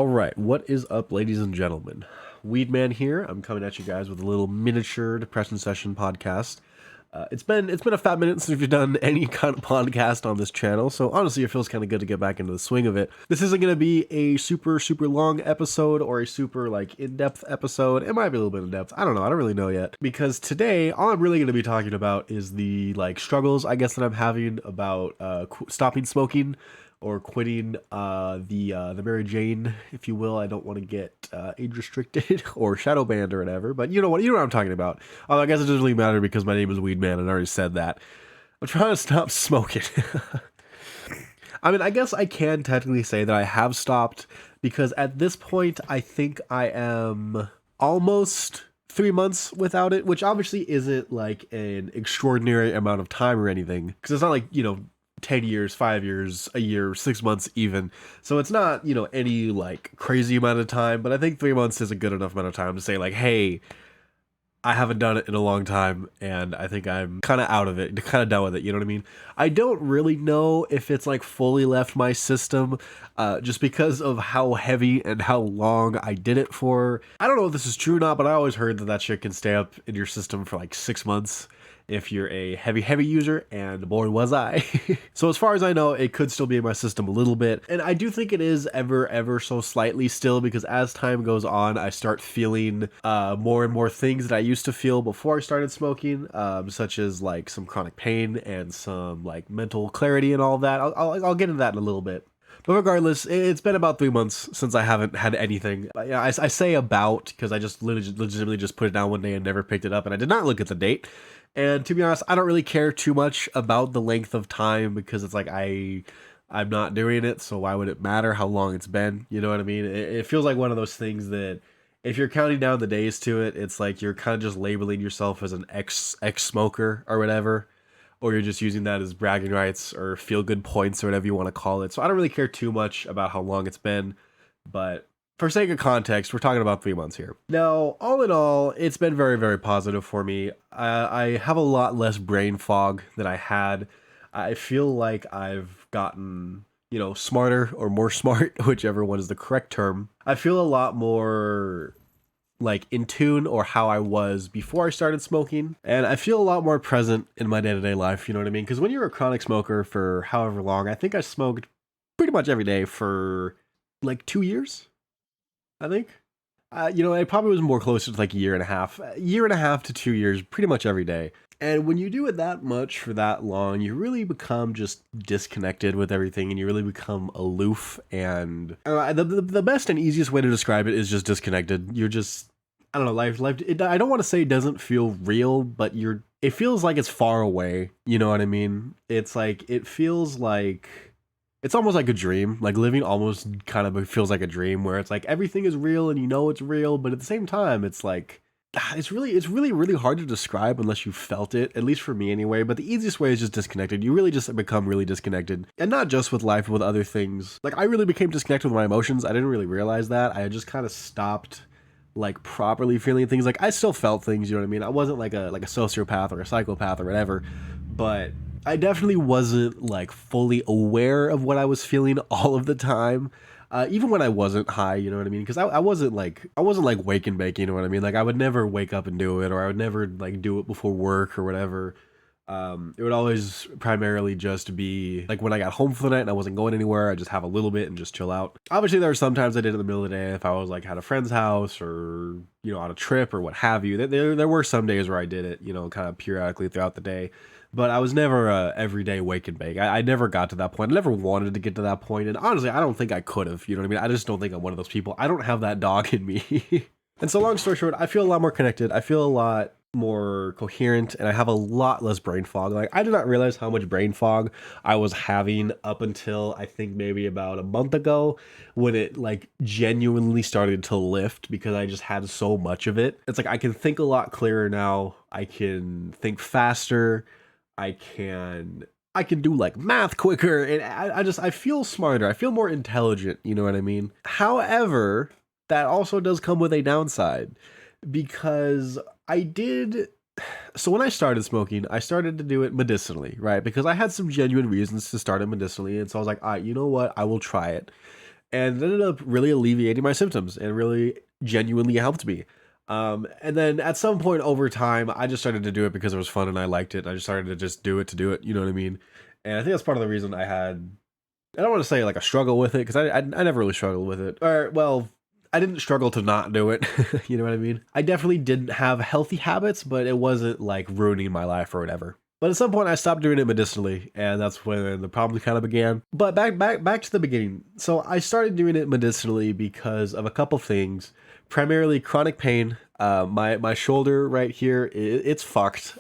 All right, what is up, ladies and gentlemen? Weedman here. I'm coming at you guys with a little miniature depression session podcast. It's been a fat minute since we've done any kind of podcast on this channel, so honestly, it feels kind of good to get back into the swing of it. This isn't going to be a super long episode or a super in-depth episode. It might be a little bit in depth. I don't know. I don't really know yet, because today all I'm really going to be talking about is the struggles I guess that I'm having about stopping smoking or quitting the Mary Jane, if you will. I don't want to get age restricted or shadow banned or whatever, but you know what I'm talking about. I guess it doesn't really matter because my name is Weedman and I already said that. I'm trying to stop smoking. I mean, I guess I can technically say that I have stopped, because at this point I think I am almost 3 months without it, which obviously isn't like an extraordinary amount of time or anything, because it's not like, 10 years, 5 years, a year, 6 months even. So it's not, any crazy amount of time, but I think 3 months is a good enough amount of time to say hey, I haven't done it in a long time and I think I'm kind of out of it, kind of done with it, you know what I mean? I don't really know if it's fully left my system, just because of how heavy and how long I did it for. I don't know if this is true or not, but I always heard that shit can stay up in your system for 6 months if you're a heavy user, and boy was I. So as far as I know, it could still be in my system a little bit, and I do think it is ever so slightly still, because as time goes on, I start feeling more and more things that I used to feel before I started smoking, such as some chronic pain and some mental clarity and all that. I'll get into that in a little bit. But regardless, it's been about 3 months since I haven't had anything. Yeah, I say about because I just legitimately just put it down one day and never picked it up, and I did not look at the date. And to be honest, I don't really care too much about the length of time, because it's I'm not doing it, so why would it matter how long it's been? You know what I mean? It feels like one of those things that if you're counting down the days to it, it's you're kind of just labeling yourself as an ex-smoker or whatever, or you're just using that as bragging rights or feel-good points or whatever you want to call it. So I don't really care too much about how long it's been, but for sake of context, we're talking about 3 months here. Now, all in all, it's been very positive for me. I have a lot less brain fog than I had. I feel like I've gotten, smarter or more smart, whichever one is the correct term. I feel a lot more in tune, or how I was before I started smoking, and I feel a lot more present in my day-to-day life, you know what I mean? Because when you're a chronic smoker for however long, I think I smoked pretty much every day for 2 years, I think. It probably was more closer to a year and a half to 2 years, pretty much every day. And when you do it that much for that long, you really become just disconnected with everything, and you really become aloof. And the best and easiest way to describe it is just disconnected. You're just, I don't know, life. I don't want to say it doesn't feel real, but it feels like it's far away. You know what I mean? It's it feels like it's almost like a dream. Living almost kind of feels like a dream, where it's everything is real and it's real, but at the same time, it's it's really hard to describe unless you felt it, at least for me anyway. But the easiest way is just disconnected. You really just become really disconnected, and not just with life, but with other things. I really became disconnected with my emotions. I didn't really realize that. I just kind of stopped properly feeling things. I still felt things, you know what I mean? I wasn't like a sociopath or a psychopath or whatever, but I definitely wasn't fully aware of what I was feeling all of the time. Even when I wasn't high, you know what I mean? Because I wasn't wake and bake, you know what I mean? I would never wake up and do it, or I would never do it before work or whatever. It would always primarily just be when I got home for the night and I wasn't going anywhere, I just have a little bit and just chill out. Obviously, there were sometimes I did it in the middle of the day if I was at a friend's house, or on a trip or what have you. There were some days where I did it, kind of periodically throughout the day. But I was never a everyday wake and bake. I never got to that point. I never wanted to get to that point. And honestly, I don't think I could have. You know what I mean? I just don't think I'm one of those people. I don't have that dog in me. And so long story short, I feel a lot more connected. I feel a lot more coherent, and I have a lot less brain fog. I did not realize how much brain fog I was having up until I think maybe about a month ago, when it genuinely started to lift, because I just had so much of it. It's I can think a lot clearer now. I can think faster. I can do math quicker, and I feel smarter. I feel more intelligent, you know what I mean? However, that also does come with a downside, because so when I started smoking, I started to do it medicinally, right? Because I had some genuine reasons to start it medicinally, and so I was you know what? I will try it. and it ended up really alleviating my symptoms and really genuinely helped me. And then at some point over time, I just started to do it because it was fun and I liked it. I just started to just do it to do it. You know what I mean? And I think that's part of the reason I had. I don't want to say like a struggle with it because I never really struggled with it. Or well, I didn't struggle to not do it. You know what I mean? I definitely didn't have healthy habits, but it wasn't like ruining my life or whatever. But at some point, I stopped doing it medicinally, and that's when the problems kind of began. But back to the beginning. So I started doing it medicinally because of a couple things, primarily chronic pain. My shoulder right here, it's fucked.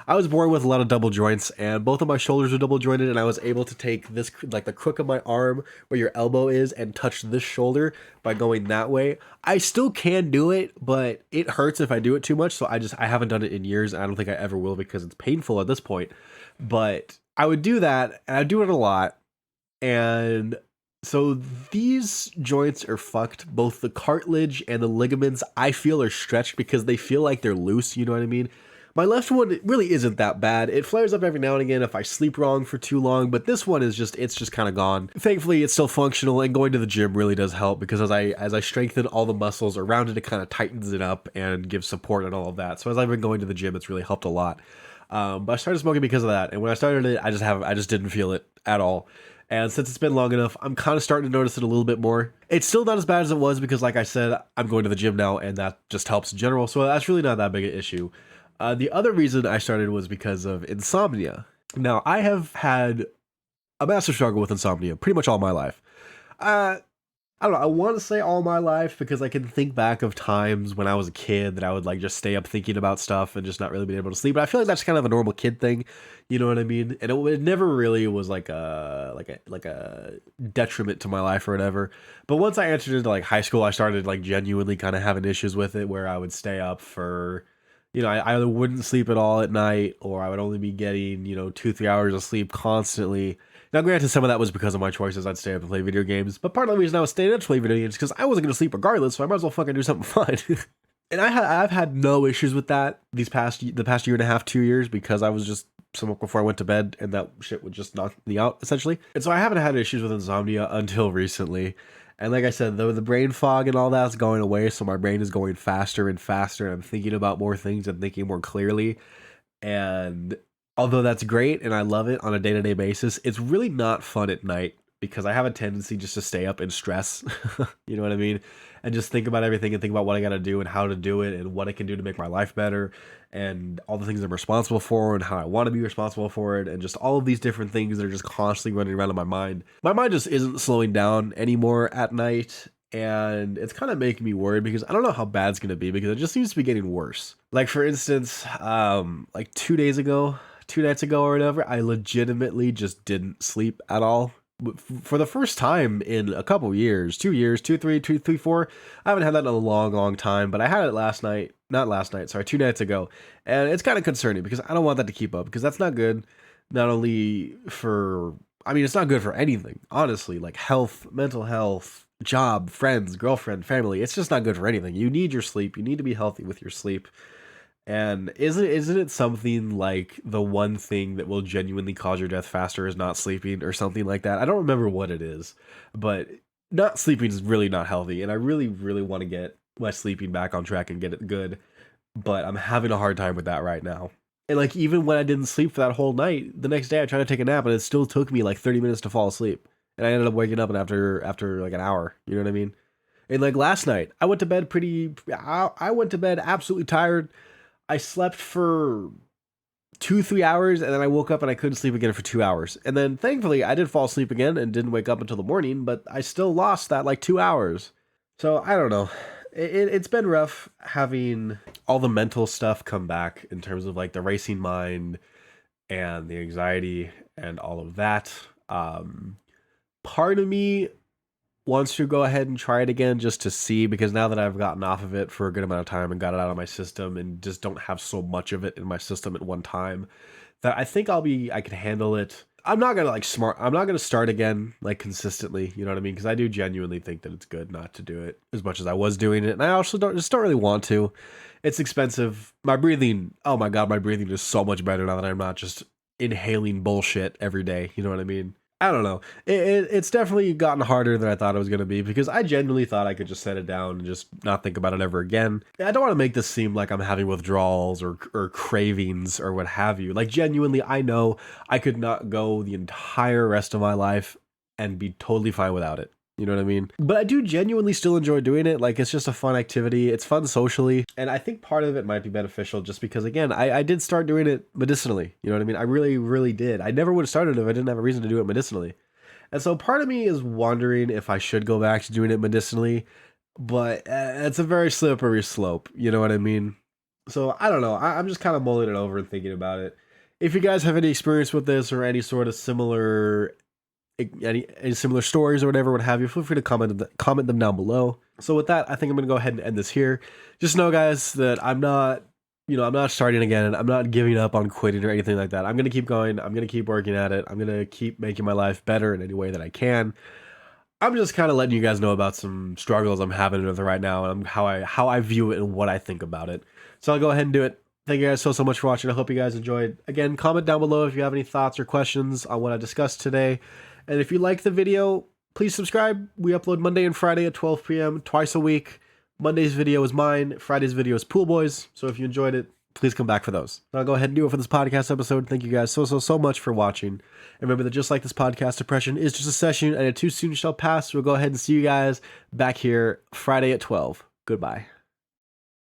I was born with a lot of double joints, and both of my shoulders are double jointed, and I was able to take this, like the crook of my arm where your elbow is, and touch this shoulder by going that way. I still can do it, but it hurts if I do it too much, so I haven't done it in years, and I don't think I ever will because it's painful at this point. But I would do that, and I do it a lot, and so these joints are fucked. Both the cartilage and the ligaments I feel are stretched because they feel like they're loose, you know what I mean? My left one really isn't that bad. It flares up every now and again if I sleep wrong for too long, but this one is it's just kind of gone. Thankfully, it's still functional, and going to the gym really does help because as I strengthen all the muscles around it, it kind of tightens it up and gives support and all of that. So as I've been going to the gym, it's really helped a lot. But I started smoking because of that, and when I started it, I just didn't feel it at all. And since it's been long enough, I'm kind of starting to notice it a little bit more. It's still not as bad as it was because, like I said, I'm going to the gym now, and that just helps in general. So that's really not that big an issue. The other reason I started was because of insomnia. Now, I have had a massive struggle with insomnia pretty much all my life. I don't know, I want to say all my life because I can think back of times when I was a kid that I would like just stay up thinking about stuff and just not really be able to sleep. But I feel like that's kind of a normal kid thing, you know what I mean? And it never really was like a detriment to my life or whatever. But once I entered into like high school, I started like genuinely kind of having issues with it where I would stay up for, I either wouldn't sleep at all at night or I would only be getting, 2-3 hours of sleep constantly. Now, granted, some of that was because of my choices. I'd stay up and play video games, but part of the reason I was staying up to play video games is because I wasn't going to sleep regardless, so I might as well fucking do something fun. And I've had no issues with that the past year and a half, 2 years, because I was just somewhere before I went to bed, and that shit would just knock me out, essentially. And so I haven't had issues with insomnia until recently. And like I said, the brain fog and all that's going away, so my brain is going faster and faster, and I'm thinking about more things and thinking more clearly. And although that's great and I love it on a day-to-day basis, it's really not fun at night because I have a tendency just to stay up and stress, you know what I mean? And just think about everything and think about what I got to do and how to do it and what I can do to make my life better and all the things I'm responsible for and how I want to be responsible for it and just all of these different things that are just constantly running around in my mind. My mind just isn't slowing down anymore at night, and it's kind of making me worried because I don't know how bad it's going to be because it just seems to be getting worse. Like for instance, like 2 nights ago or whatever, I legitimately just didn't sleep at all. For the first time in a couple years, 2 years, 4. I haven't had that in a long time, but I had it not last night, sorry, 2 nights ago. And it's kind of concerning because I don't want that to keep up because that's not good. Not only it's not good for anything, honestly, like health, mental health, job, friends, girlfriend, family. It's just not good for anything. You need your sleep. You need to be healthy with your sleep. And isn't it something like the one thing that will genuinely cause your death faster is not sleeping or something like that? I don't remember what it is, but not sleeping is really not healthy. And I really, really want to get my sleeping back on track and get it good. But I'm having a hard time with that right now. And like even when I didn't sleep for that whole night, the next day I tried to take a nap and it still took me like 30 minutes to fall asleep. And I ended up waking up and after like an hour, you know what I mean? And like last night, I went to bed absolutely tired. I slept for 2-3 hours and then I woke up and I couldn't sleep again for 2 hours. And then thankfully I did fall asleep again and didn't wake up until the morning, but I still lost that like 2 hours. So I don't know. It's been rough having all the mental stuff come back in terms of like the racing mind and the anxiety and all of that. Part of me wants to go ahead and try it again just to see, because now that I've gotten off of it for a good amount of time and got it out of my system and just don't have so much of it in my system at one time, that I think I can handle it. I'm not gonna start again like consistently, you know what I mean? Because I do genuinely think that it's good not to do it as much as I was doing it, and I also don't really want to. It's expensive. My breathing, oh my god, my breathing is so much better now that I'm not just inhaling bullshit every day, you know what I mean? I don't know. It's definitely gotten harder than I thought it was going to be because I genuinely thought I could just set it down and just not think about it ever again. I don't want to make this seem like I'm having withdrawals or cravings or what have you. Like, genuinely, I know I could not go the entire rest of my life and be totally fine without it. You know what I mean? But I do genuinely still enjoy doing it. Like, it's just a fun activity. It's fun socially. And I think part of it might be beneficial just because, again, I did start doing it medicinally. You know what I mean? I really, really did. I never would have started if I didn't have a reason to do it medicinally. And so part of me is wondering if I should go back to doing it medicinally. But it's a very slippery slope. You know what I mean? So I don't know. I'm just kind of mulling it over and thinking about it. If you guys have any experience with this or any sort of similar any similar stories or whatever, what have you, feel free to comment them down below. So with that, I think I'm going to go ahead and end this here. Just know, guys, that I'm not starting again. I'm not giving up on quitting or anything like that. I'm going to keep going. I'm going to keep working at it. I'm going to keep making my life better in any way that I can. I'm just kind of letting you guys know about some struggles I'm having with it right now and how I view it and what I think about it. So I'll go ahead and do it. Thank you guys so much for watching. I hope you guys enjoyed. Again, comment down below if you have any thoughts or questions on what I discussed today. And if you like the video, please subscribe. We upload Monday and Friday at 12 p.m. twice a week. Monday's video is mine. Friday's video is Pool Boys. So if you enjoyed it, please come back for those. I'll go ahead and do it for this podcast episode. Thank you guys so much for watching. And remember that just like this podcast, depression is just a session and it too soon shall pass. We'll go ahead and see you guys back here Friday at 12. Goodbye.